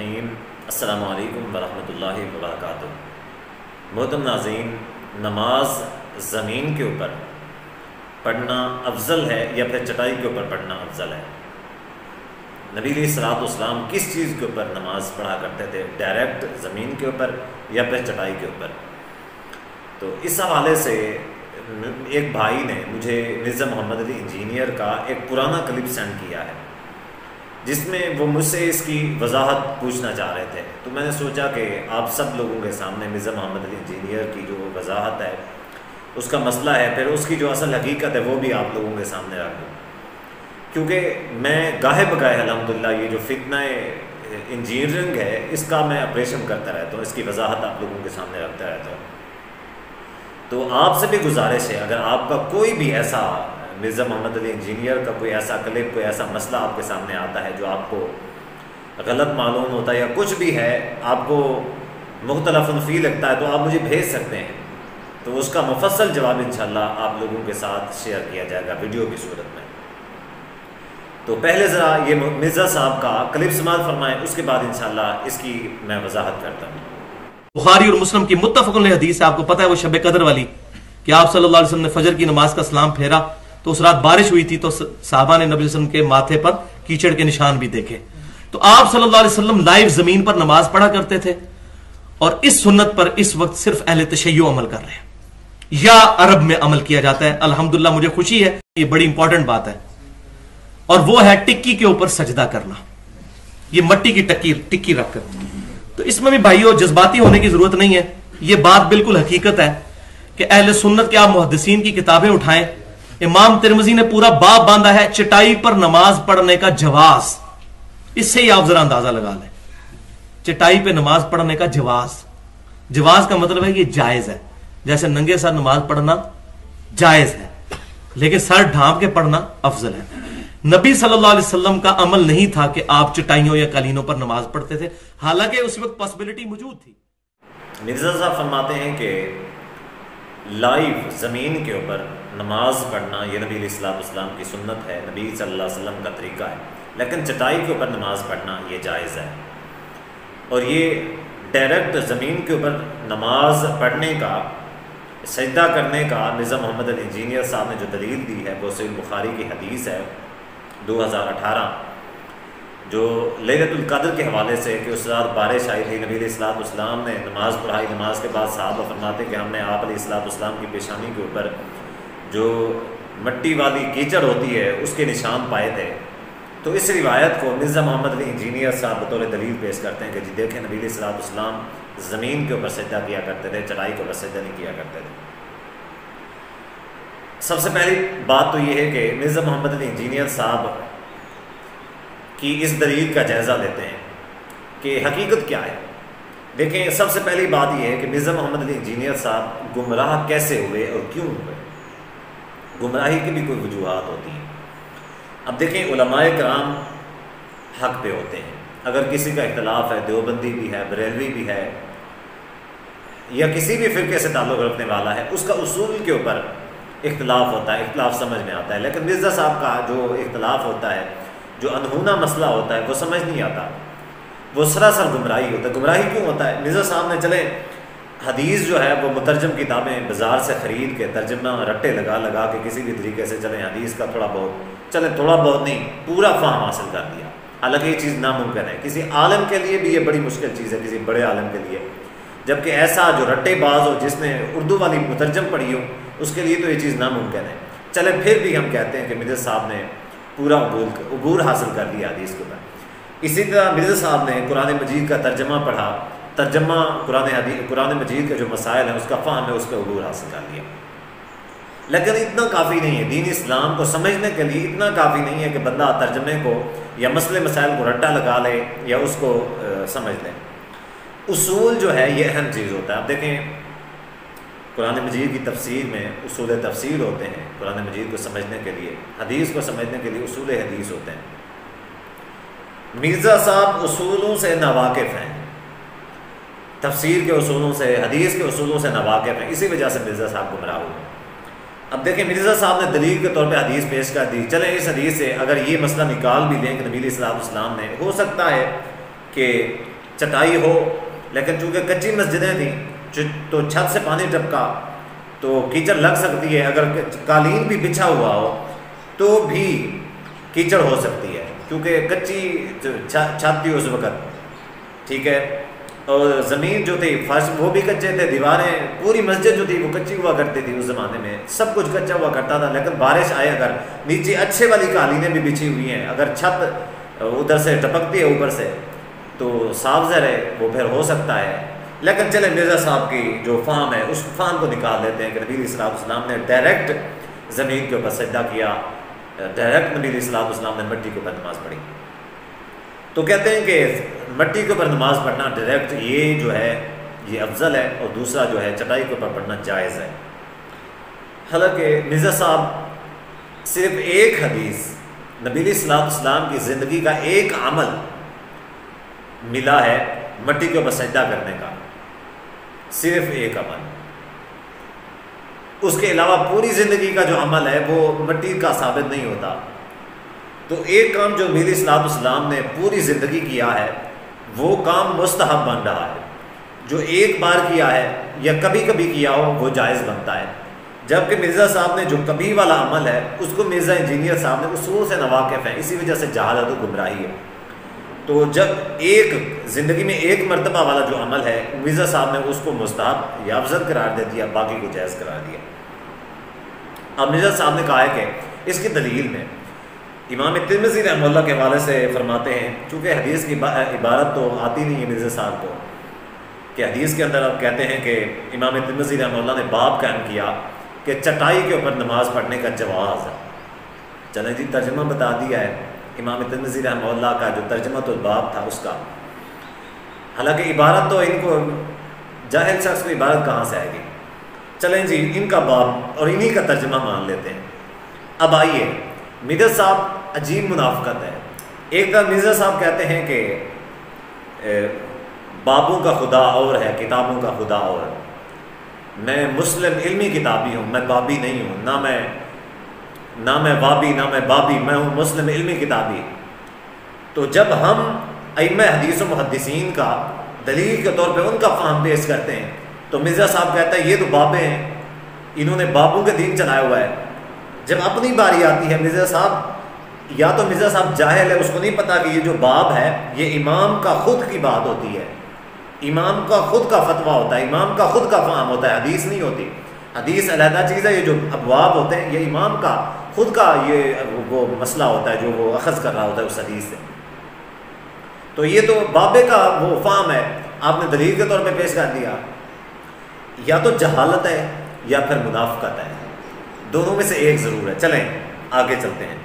الرحیم السلام علیکم ورحمۃ اللہ وبرکاتہ۔ محترم ناظرین، نماز زمین کے اوپر پڑھنا افضل ہے یا پھر چٹائی کے اوپر پڑھنا افضل ہے؟ نبی علیہ الصلوۃ والسلام کس چیز کے اوپر نماز پڑھا کرتے تھے؟ ڈائریکٹ زمین کے اوپر یا پھر چٹائی کے اوپر؟ تو اس حوالے سے ایک بھائی نے مجھے مرزا محمد علی انجینئر کا ایک پرانا کلپ سینڈ کیا ہے، جس میں وہ مجھ سے اس کی وضاحت پوچھنا چاہ رہے تھے۔ تو میں نے سوچا کہ آپ سب لوگوں کے سامنے مرزا محمد علی انجینئر کی جو وضاحت ہے، اس کا مسئلہ ہے، پھر اس کی جو اصل حقیقت ہے وہ بھی آپ لوگوں کے سامنے رکھ دوں، کیونکہ میں گاہے بگاہے الحمدللہ یہ جو فتنہ انجینئرنگ ہے اس کا میں آپریشن کرتا رہتا ہوں، اس کی وضاحت آپ لوگوں کے سامنے رکھتا رہتا ہوں۔ تو آپ سے بھی گزارش ہے، اگر آپ کا کوئی بھی ایسا مرزا محمد علی انجینئر کا کوئی ایسا کلپ، کوئی ایسا مسئلہ آپ کے سامنے آتا ہے جو آپ کو غلط معلوم ہوتا ہے یا کچھ بھی ہے آپ کو مختلف فی لگتا ہے، تو آپ مجھے بھیج سکتے ہیں، تو اس کا مفصل جواب انشاءاللہ آپ لوگوں کے ساتھ شیئر کیا جائے گا ویڈیو کی صورت میں۔ تو پہلے ذرا یہ مرزا صاحب کا کلپ سماعت فرمائیں، اس کے بعد انشاءاللہ اس کی میں وضاحت کرتا ہوں۔ بخاری اور مسلم کی متفق علیہ حدیث ہے، آپ کو پتہ ہے وہ شب قدر والی، کہ آپ صلی اللہ علیہ وسلم نے فجر کی نماز کا سلام پھیرا تو اس رات بارش ہوئی تھی، تو صحابہ نے نبی صلی اللہ علیہ وسلم کے ماتھے پر کیچڑ کے نشان بھی دیکھے۔ تو آپ صلی اللہ علیہ وسلم لائیو زمین پر نماز پڑھا کرتے تھے، اور اس سنت پر اس وقت صرف اہل تشیع عمل کر رہے ہیں یا عرب میں عمل کیا جاتا ہے۔ الحمدللہ مجھے خوشی ہے، یہ بڑی امپورٹنٹ بات ہے، اور وہ ہے ٹکی کے اوپر سجدہ کرنا، یہ مٹی کی ٹکی رکھ کر۔ تو اس میں بھی بھائیو جذباتی ہونے کی ضرورت نہیں ہے، یہ بات بالکل حقیقت ہے کہ اہل سنت کے آپ محدثین کی کتابیں اٹھائیں، امام ترمذی نے پورا باب باندھا ہے چٹائی پر نماز پڑھنے کا جواز۔ اس سے ہی آپ ذرا اندازہ لگا لیں، چٹائی پہ نماز پڑھنے کا جواز کا مطلب ہے یہ جائز ہے، جیسے ننگے سر نماز پڑھنا جائز ہے، لیکن سر ڈھانپ کے پڑھنا افضل ہے۔ نبی صلی اللہ علیہ وسلم کا عمل نہیں تھا کہ آپ چٹائیوں یا قالینوں پر نماز پڑھتے تھے، حالانکہ اس وقت پاسبلٹی موجود تھی۔ مرزا صاحب فرماتے ہیں کہ لائیو زمین کے اوپر نماز پڑھنا یہ نبی علیہ الصلوۃ والسلام کی سنت ہے، نبی صلی اللہ علیہ وسلم کا طریقہ ہے، لیکن چٹائی کے اوپر نماز پڑھنا یہ جائز ہے۔ اور یہ ڈائریکٹ زمین کے اوپر نماز پڑھنے کا، سجدہ کرنے کا مرزا محمد علی انجینئر صاحب نے جو دلیل دی ہے وہ صحیح بخاری کی حدیث ہے 2018، جو لیلۃ القدر کے حوالے سے کہ اس رات بارش آئی تھی، نبی علیہ الصلوۃ والسلام نے نماز پڑھائی، نماز کے بعد صحابہ فرماتے کہ ہم نے آپ علیہ الصلوۃ والسلام کی پیشانی کے اوپر جو مٹی والی کیچڑ ہوتی ہے اس کے نشان پائے تھے۔ تو اس روایت کو مرزا محمد علی انجینئر صاحب بطور دلیل پیش کرتے ہیں کہ جی دیکھیں نبی علیہ الصلوۃ والسلام زمین کے اوپر سجدہ کیا کرتے تھے، چٹائی کے اوپر سجدہ نہیں کیا کرتے تھے۔ سب سے پہلی بات تو یہ ہے کہ مرزا محمد علی انجینئر صاحب کی اس دلیل کا جائزہ لیتے ہیں کہ حقیقت کیا ہے۔ دیکھیں، سب سے پہلی بات یہ ہے کہ مرزا محمد علی انجینئر صاحب گمراہ کیسے ہوئے اور کیوں ہوئے؟ گمراہی کی بھی کوئی وجوہات ہوتی ہیں۔ اب دیکھیں، علماء کرام حق پہ ہوتے ہیں، اگر کسی کا اختلاف ہے، دیوبندی بھی ہے، بریلوی بھی ہے، یا کسی بھی فرقے سے تعلق رکھنے والا ہے، اس کا اصول کے اوپر اختلاف ہوتا ہے، اختلاف سمجھ میں آتا ہے، لیکن مرزا صاحب کا جو اختلاف ہوتا ہے، جو انہونا مسئلہ ہوتا ہے، وہ سمجھ نہیں آتا، وہ سراسر گمراہی ہوتا ہے۔ گمراہی کیوں ہوتا ہے؟ مرزا صاحب نے چلیں حدیث جو ہے وہ مترجم کتابیں بازار سے خرید کے ترجمہ رٹے لگا کے کسی بھی طریقے سے چلیں حدیث کا تھوڑا بہت نہیں پورا فہم حاصل کر لیا، حالانکہ یہ چیز ناممکن ہے۔ کسی عالم کے لیے بھی یہ بڑی مشکل چیز ہے، کسی بڑے عالم کے لیے، جبکہ ایسا جو رٹے باز ہو جس نے اردو والی مترجم پڑھی ہو، اس کے لیے تو یہ چیز ناممکن ہے۔ چلیں پھر بھی ہم کہتے ہیں کہ مرزا صاحب نے پورا عبور حاصل کر لیا حدیث کے اوپر۔ اسی طرح مرزا صاحب نے قرآن مجید کا ترجمہ پڑھا، ترجمہ قرآن مجید کے جو مسائل ہیں اس کا فہم ہے، اس کا عبور حاصل کر لیا، لیکن اتنا کافی نہیں ہے۔ دین اسلام کو سمجھنے کے لیے اتنا کافی نہیں ہے کہ بندہ ترجمے کو یا مسئلے مسائل کو رٹا لگا لے یا اس کو سمجھ لے۔ اصول جو ہے یہ اہم چیز ہوتا ہے۔ اب دیکھیں، قرآن مجید کی تفسیر میں اصول تفسیر ہوتے ہیں، قرآن مجید کو سمجھنے کے لیے، حدیث کو سمجھنے کے لیے اصول حدیث ہوتے ہیں۔ مرزا صاحب اصولوں سے ناواقف ہیں، تفسیر کے اصولوں سے، حدیث کے اصولوں سے ناواقف ہیں، اسی وجہ سے مرزا صاحب گمراہ ہوئے۔ اب دیکھیں، مرزا صاحب نے دلیل کے طور پہ حدیث پیش کر دی، چلیں اس حدیث سے اگر یہ مسئلہ نکال بھی لیں کہ نبی علیہ الصلوۃ والسلام نے، ہو سکتا ہے کہ چٹائی ہو، لیکن چونکہ کچی مسجدیں تھیں تو چھت سے پانی ٹپکا تو کیچڑ لگ سکتی ہے، اگر قالین بھی بچھا ہوا ہو تو بھی کیچڑ ہو سکتی ہے، کیونکہ کچی چھت تھی اس وقت، ٹھیک ہے، اور زمین جو تھی فرش وہ بھی کچے تھے، دیواریں پوری مسجد جو تھی وہ کچی ہوا کرتی تھی اس زمانے میں، سب کچھ کچا ہوا کرتا تھا، لیکن بارش آئے اگر نیچے اچھے والی قالینیں بھی بچھی ہوئی ہیں، اگر چھت ادھر سے ٹپکتی ہے اوپر سے تو صاف ظاہر ہے وہ پھر ہو سکتا ہے۔ لیکن چلے مرزا صاحب کی جو فہم ہے اس فہم کو نکال لیتے ہیں کہ نبی علیہ السلام نے ڈائریکٹ زمین کے اوپر سجدہ کیا، ڈائریکٹ نبی علیہ السلام نے مٹی کے اوپر نماز پڑھی، تو کہتے ہیں کہ مٹی کے اوپر نماز پڑھنا ڈائریکٹ یہ جو ہے یہ افضل ہے، اور دوسرا جو ہے چٹائی کے اوپر پڑھنا جائز ہے۔ حالانکہ مرزا صاحب صرف ایک حدیث نبی علیہ السلام کی زندگی کا ایک عمل ملا ہے مٹی کے اوپر سجدہ کرنے کا، صرف ایک عمل، اس کے علاوہ پوری زندگی کا جو عمل ہے وہ مٹی کا ثابت نہیں ہوتا۔ تو ایک کام جو نبی علیہ السلام نے پوری زندگی کیا ہے وہ کام مستحب بن رہا ہے، جو ایک بار کیا ہے یا کبھی کبھی کیا ہو وہ جائز بنتا ہے، جبکہ مرزا صاحب نے جو کبھی والا عمل ہے اس کو مرزا انجینئر صاحب نے اصول سے ناواقف ہیں، اسی وجہ سے جہالت و گمراہی ہے۔ تو جب ایک زندگی میں ایک مرتبہ والا جو عمل ہے مرزا صاحب نے اس کو مستحب یا افضل قرار دے دیا، باقی کو جائز قرار دیا۔ اب مرزا صاحب نے کہا ہے کہ اس کی دلیل میں امام ترمذی رحمہ اللہ کے حوالے سے فرماتے ہیں، چونکہ حدیث کی عبارت تو آتی نہیں ہے مرزا صاحب کو، کہ حدیث کے اندر اب کہتے ہیں کہ امام ترمذی رحمہ اللہ نے باب قائم کیا کہ چٹائی کے اوپر نماز پڑھنے کا جواز ہے۔ چلیں جی ترجمہ بتا دیا ہے امام ترمذی رحمہ اللہ کا جو ترجمہ الباب تھا اس کا، حالانکہ عبارت تو ان کو جاہل شخص کو عبارت کہاں سے آئے گی، چلیں جی ان کا باب اور انہی کا ترجمہ مان لیتے ہیں۔ اب آئیے، مرزا صاحب عجیب منافقت ہے، ایک طرف مرزا صاحب کہتے ہیں کہ بابوں کا خدا اور ہے، کتابوں کا خدا اور ہے، میں مسلم علمی کتابی ہوں، میں بابی نہیں ہوں، نہ میں وابی نہ میں بابی، میں ہوں مسلم علمی کتابی۔ تو جب ہم ائمہ حدیث و محدثین کا دلیل کے طور پہ ان کا فہم پیش کرتے ہیں تو مرزا صاحب کہتا ہے یہ تو بابے ہیں، انہوں نے بابوں کے دین چلایا ہوا ہے۔ جب اپنی باری آتی ہے مرزا صاحب، یا تو مرزا صاحب جاہل ہے، اس کو نہیں پتا کہ یہ جو باب ہے یہ امام کا خود کی بات ہوتی ہے، امام کا خود کا فتویٰ ہوتا ہے، امام کا خود کا فہم ہوتا ہے، حدیث نہیں ہوتی، حدیث علیحدہ چیز ہے، یہ جو ابواب ہوتے ہیں یہ امام کا خود کا یہ وہ مسئلہ ہوتا ہے جو وہ اخذ کر رہا ہوتا ہے اس حدیث سے۔ تو یہ تو بابے کا وہ فہم ہے، آپ نے دلیل کے طور پہ پیش کر دیا، یا تو جہالت ہے یا پھر منافقت ہے، دونوں میں سے ایک ضرور ہے۔ چلیں آگے چلتے ہیں۔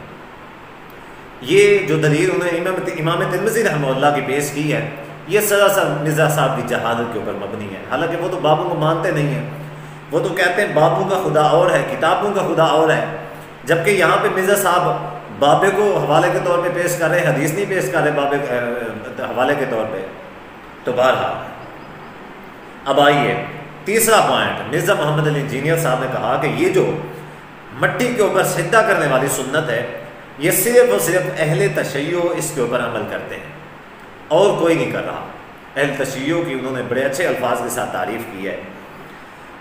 یہ جو دلیل انہوں نے امام ترمذی رحمہ اللہ کی پیش کی ہے یہ سراسر مرزا صاحب کی جہالت کے اوپر مبنی ہے، حالانکہ وہ تو بابوں کو مانتے نہیں ہیں، وہ تو کہتے ہیں بابوں کا خدا اور ہے، کتابوں کا خدا اور ہے، جبکہ یہاں پہ مرزا صاحب بابے کو حوالے کے طور پہ پیش کر رہے ہیں، حدیث نہیں پیش کر رہے بابے حوالے کے طور پہ۔ تو بہرحال اب آئیے تیسرا پوائنٹ، مرزا محمد علی انجینئر صاحب نے کہا کہ یہ جو مٹی کے اوپر سجدہ کرنے والی سنت ہے یہ صرف اور صرف اہل تشیع اس کے اوپر عمل کرتے ہیں اور کوئی نہیں کر رہا۔ اہل تشیع کی انہوں نے بڑے اچھے الفاظ کے ساتھ تعریف کی ہے۔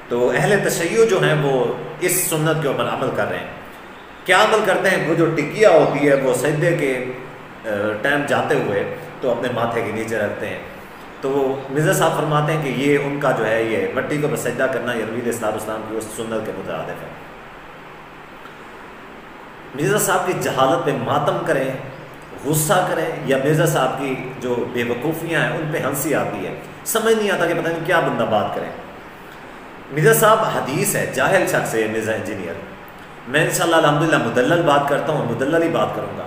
تو اہل تشیع جو ہیں وہ اس سنت کے اوپر عمل کر رہے ہیں۔ کیا عمل کرتے ہیں؟ وہ جو ٹکیا ہوتی ہے وہ سجدے کے ٹائم جاتے ہوئے تو اپنے ماتھے کے نیچے رکھتے ہیں، تو مرزا صاحب فرماتے ہیں کہ یہ ان کا جو ہے یہ مٹی کے اوپر سجدہ کرنا یہ نبی علیہ السلام کی اس سنت کے مترادف ہے۔ مرزا صاحب کی جہالت پہ ماتم کریں، غصہ کریں، یا مرزا صاحب کی جو بے وقوفیاں ہیں ان پہ ہنسی آتی ہے، سمجھ نہیں آتا کہ پتہ نہیں کیا بندہ بات کرے۔ مرزا صاحب حدیث ہے، جاہل شخص ہے مرزا انجینئر۔ میں انشاءاللہ الحمدللہ مدلل بات کرتا ہوں، مدلل ہی بات کروں گا۔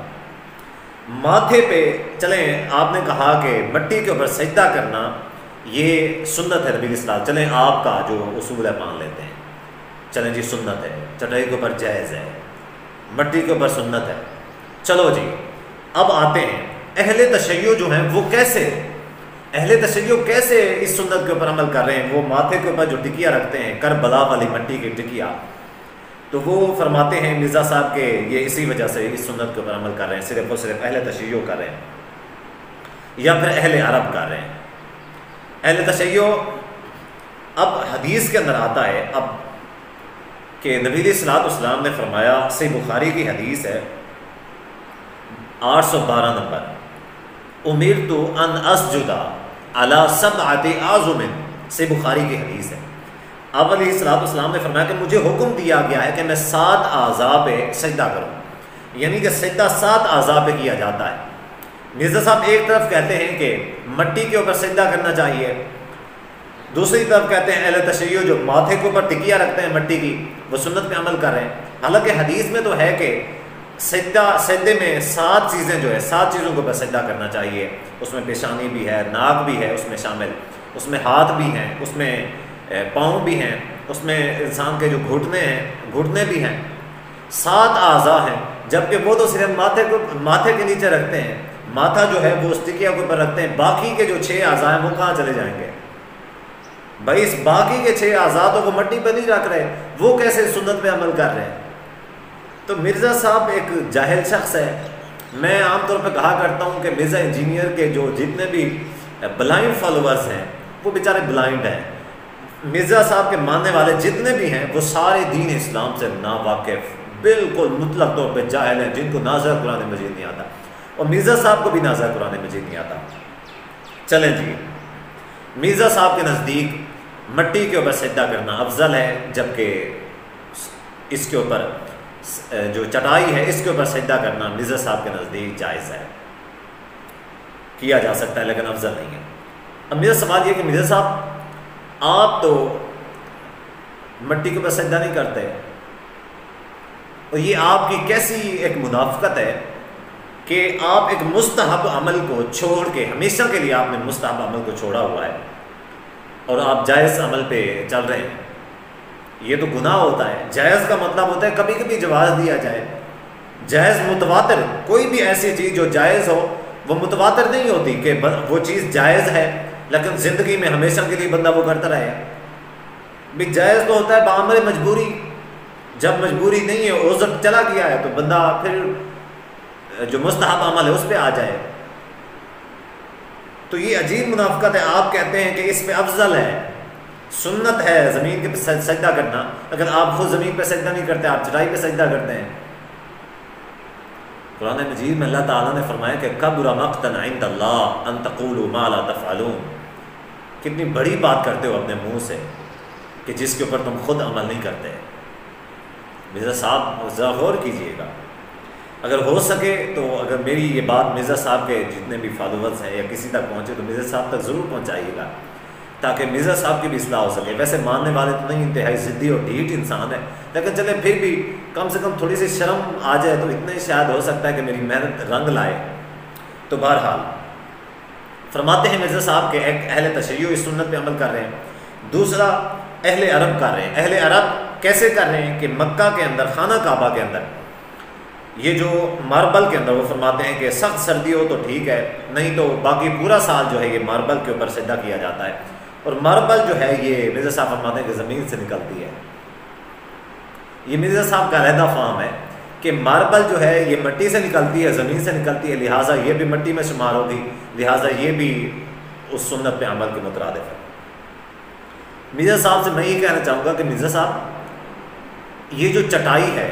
ماتھے پہ چلیں آپ نے کہا کہ مٹی کے اوپر سجدہ کرنا یہ سنت ہے نبی علیہ السلام، چلیں آپ کا جو اصول ہے مان لیتے ہیں، چلیں جی سنت ہے، چٹائی کے اوپر جائز ہے، مٹی کے اوپر سنت ہے، چلو جی اب آتے ہیں اہل تشیع جو ہیں وہ کیسے، اہل تشیع کیسے اس سنت کے اوپر عمل کر رہے ہیں۔ وہ ماتھے کے اوپر جو ٹکیا رکھتے ہیں، کربلا والی مٹی کی ٹکیا، تو وہ فرماتے ہیں مرزا صاحب کے یہ اسی وجہ سے اس سنت کے اوپر عمل کر رہے ہیں، صرف اور صرف اہل تشیع کر رہے ہیں یا پھر اہل عرب کر رہے ہیں۔ اہل تشیع، اب حدیث کے اندر آتا ہے اب کہ نبی علیہ الصلوۃ والسلام نے فرمایا، صحیح بخاری کی حدیث ہے 812 نمبر، امرت ان اسجد علی 7 اعظم، صحیح بخاری کی حدیث ہے۔ آپ علیہ الصلوۃ والسلام نے فرمایا کہ مجھے حکم دیا گیا ہے کہ میں 7 اعضاء پہ سجدہ کروں، یعنی کہ سجدہ 7 اعضاء پہ کیا جاتا ہے۔ مرزا صاحب ایک طرف کہتے ہیں کہ مٹی کے اوپر سجدہ کرنا چاہیے، دوسری طرف کہتے ہیں اہل تشیع جو ماتھے کے اوپر ٹکیا رکھتے ہیں مٹی کی، وہ سنت پہ عمل کر رہے ہیں۔ حالانکہ حدیث میں تو ہے کہ سجدے میں 7 چیزیں جو ہے 7 چیزوں کے اوپر سجدہ کرنا چاہیے، اس میں پیشانی بھی ہے، ناک بھی ہے اس میں شامل، اس میں ہاتھ بھی ہیں، اس میں پاؤں بھی ہیں، اس میں انسان کے جو گھٹنے بھی ہیں، 7 اعضاء ہیں، جبکہ وہ تو صرف ماتھے کے نیچے رکھتے ہیں، ماتھا جو ہے وہ اس ٹکیا کے اوپر رکھتے ہیں، باقی کے جو 6 اعضاء ہیں وہ کہاں چلے جائیں گے بھائی؟ اس باقی کے 6 اعضاء تو وہ مٹی پہ نہیں رکھ رہے، وہ کیسے سنت پہ عمل کر رہے ہیں؟ تو مرزا صاحب ایک جاہل شخص ہے۔ میں عام طور پہ کہا کرتا ہوں کہ مرزا انجینئر کے جو جتنے بھی بلائنڈ فالوورز ہیں وہ بیچارے بلائنڈ ہیں۔ مرزا صاحب کے ماننے والے جتنے بھی ہیں وہ سارے دین اسلام سے ناواقف، بالکل مطلق طور پہ جاہل ہیں، جن کو نازع قرآن مجید نہیں آتا، اور مرزا صاحب کو بھی نازع قرآن مجید نہیں آتا۔ چلیں جی، مرزا صاحب کے نزدیک مٹی کے اوپر سجدہ کرنا افضل ہے، جبکہ اس کے اوپر جو چٹائی ہے اس کے اوپر سجدہ کرنا مرزا صاحب کے نزدیک جائز ہے، کیا جا سکتا ہے لیکن افضل نہیں ہے۔ اب میرا سوال یہ کہ مرزا صاحب آپ تو مٹی کے اوپر سجدہ نہیں کرتے، اور یہ آپ کی کیسی ایک منافقت ہے کہ آپ ایک مستحب عمل کو چھوڑ کے، ہمیشہ کے لیے آپ نے مستحب عمل کو چھوڑا ہوا ہے اور آپ جائز عمل پہ چل رہے ہیں۔ یہ تو گناہ ہوتا ہے۔ جائز کا مطلب ہوتا ہے کبھی کبھی جواز دیا جائے، جائز متواتر، کوئی بھی ایسی چیز جو جائز ہو وہ متواتر نہیں ہوتی کہ وہ چیز جائز ہے لیکن زندگی میں ہمیشہ کے لیے بندہ وہ کرتا رہے۔ بھی جائز تو ہوتا ہے بعمر مجبوری، جب مجبوری نہیں ہے، عذر چلا گیا ہے تو بندہ پھر جو مستحب عمل ہے اس پہ آ جائے۔ تو یہ عجیب منافقت ہے۔ آپ کہتے ہیں کہ اس پہ افضل ہے، سنت ہے زمین پہ سجدہ کرنا، لیکن آپ خود زمین پہ سجدہ نہیں کرتے، آپ چٹائی پہ سجدہ کرتے ہیں۔ قرآن مجید میں اللہ تعالیٰ نے فرمایا کہ کبر مقتا عند اللہ ان تقولوا ما لا تفعلون، کتنی بڑی بات کرتے ہو اپنے منہ سے کہ جس کے اوپر تم خود عمل نہیں کرتے۔ مرزا صاحب ذرا غور کیجئے گا، اگر ہو سکے تو اگر میری یہ بات مرزا صاحب کے جتنے بھی فالوورز ہیں یا کسی تک پہنچے تو مرزا صاحب تک ضرور پہنچائیے گا تاکہ مرزا صاحب کی بھی اصلاح ہو سکے۔ ویسے ماننے والے تو نہیں، انتہائی ضدی اور ڈھیٹ انسان ہے، لیکن چلے پھر بھی کم سے کم تھوڑی سی شرم آ جائے تو اتنا ہی شاید ہو سکتا ہے کہ میری محنت رنگ لائے۔ تو بہرحال فرماتے ہیں مرزا صاحب کہ ایک اہل تشیع اس سنت پہ عمل کر رہے ہیں، دوسرا اہل عرب کر رہے ہیں۔ اہل عرب کیسے کر رہے ہیں کہ مکہ کے اندر، خانہ کعبہ کے اندر، یہ جو ماربل کے اندر، وہ فرماتے ہیں کہ سخت سردی ہو تو ٹھیک ہے، نہیں تو باقی پورا سال جو ہے یہ ماربل کے اوپر سجدہ کیا جاتا ہے۔ اور ماربل جو ہے یہ مرزا صاحب فرماتے ہیں کہ زمین سے نکلتی ہے۔ یہ مرزا صاحب کا علیحدہ فہم ہے کہ ماربل جو ہے یہ مٹی سے نکلتی ہے، زمین سے نکلتی ہے، لہٰذا یہ بھی مٹی میں شمار ہوگی، لہٰذا یہ بھی اس سنت پہ عمل کے مترادف ہے۔ مرزا صاحب سے میں یہ کہنا چاہوں گا کہ مرزا صاحب یہ جو چٹائی ہے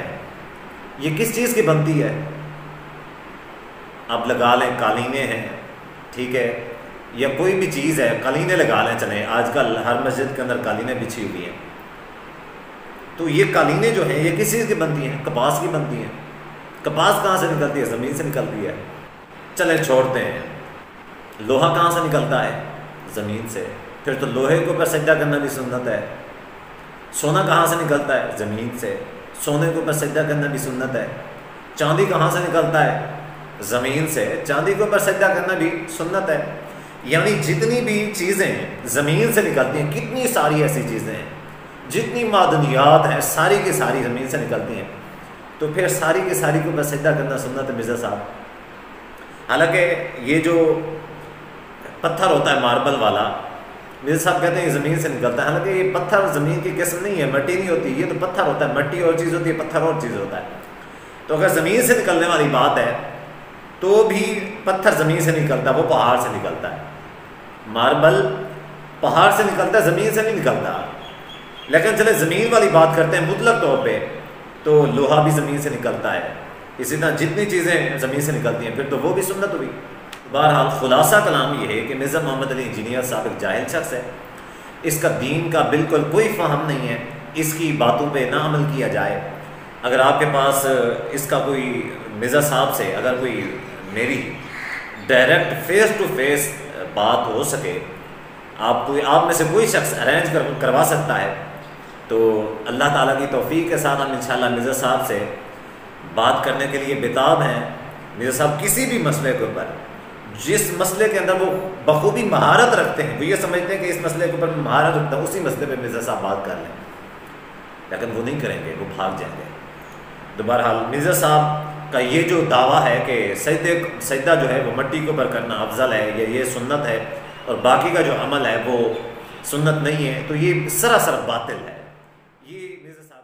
یہ کس چیز کی بنتی ہے؟ آپ لگا لیں قالینیں ہیں، ٹھیک ہے، یا کوئی بھی چیز ہے، قالینیں لگا لیں، چلیں آج کل ہر مسجد کے اندر قالینیں بچھی ہوئی ہیں، تو یہ قالینیں جو ہیں یہ کس چیز کی بنتی ہیں؟ کپاس کی بنتی ہیں۔ کپاس کہاں سے نکلتی ہے؟ زمین سے نکلتی ہے۔ چلیں چھوڑتے ہیں، لوہا کہاں سے نکلتا ہے؟ زمین سے۔ پھر تو لوہے کے اوپر سجدہ کرنا بھی سنت ہے۔ سونا کہاں سے نکلتا ہے؟ زمین سے۔ سونے کے اوپر سجدہ کرنا بھی سنت ہے۔ چاندی کہاں سے نکلتا ہے؟ زمین سے۔ چاندی کے اوپر سجدہ کرنا بھی سنت ہے۔ یعنی جتنی بھی چیزیں زمین سے نکلتی ہیں، کتنی ساری ایسی چیزیں ہیں، جتنی معدنیات ہیں ساری کی ساری زمین سے نکلتی ہیں، تو پھر ساری کی ساری کے اوپر سجدہ کرنا سنت ہے مرزا صاحب۔ حالانکہ یہ جو پتھر ہوتا ہے ماربل والا، مرزا صاحب کہتے ہیں یہ زمین سے نکلتا ہے، حالانکہ یہ پتھر زمین کی قسم نہیں ہے، مٹی نہیں ہوتی، یہ تو پتھر ہوتا ہے، مٹی اور چیز ہوتی ہے، پتھر اور چیز ہوتا ہے۔ تو اگر زمین سے نکلنے والی بات ہے تو بھی پتھر زمین سے نکلتا ہے، وہ پہاڑ سے نکلتا ہے۔ ماربل پہاڑ سے نکلتا ہے، زمین سے نہیں نکلتا. لیکن چلے زمین والی بات کرتے ہیں مطلق طور پہ، تو لوہا بھی زمین سے نکلتا ہے، اسی طرح جتنی چیزیں زمین سے نکلتی ہیں پھر تو وہ بھی سنت ہوئی. بہرحال خلاصہ کلام یہ ہے کہ مرزا محمد علی انجینئر صاحب ایک جاہل شخص ہے، اس کا دین کا بالکل کوئی فہم نہیں ہے، اس کی باتوں پہ نہ عمل کیا جائے. اگر آپ کے پاس اس کا کوئی مرزا صاحب سے اگر کوئی میری ڈائریکٹ فیس ٹو فیس بات ہو سکے، آپ میں سے کوئی شخص ارینج کروا سکتا ہے، تو اللہ تعالیٰ کی توفیق کے ساتھ ہم انشاءاللہ مرزا صاحب سے بات کرنے کے لیے بےتاب ہیں. مرزا صاحب کسی بھی مسئلے کے اوپر، جس مسئلے کے اندر وہ بخوبی مہارت رکھتے ہیں، وہ یہ سمجھتے ہیں کہ اس مسئلے کے اوپر میں مہارت رکھتا ہوں، اسی مسئلے پہ مرزا صاحب بات کر لیں، لیکن وہ نہیں کریں گے، وہ بھاگ جائیں گے. تو بہرحال مرزا صاحب کا یہ جو دعویٰ ہے کہ سجدہ جو ہے وہ مٹی کے اوپر کرنا افضل ہے، یہ سنت ہے، اور باقی کا جو عمل ہے وہ سنت نہیں ہے، تو یہ سراسر باطل ہے. یہ مرزا صاحب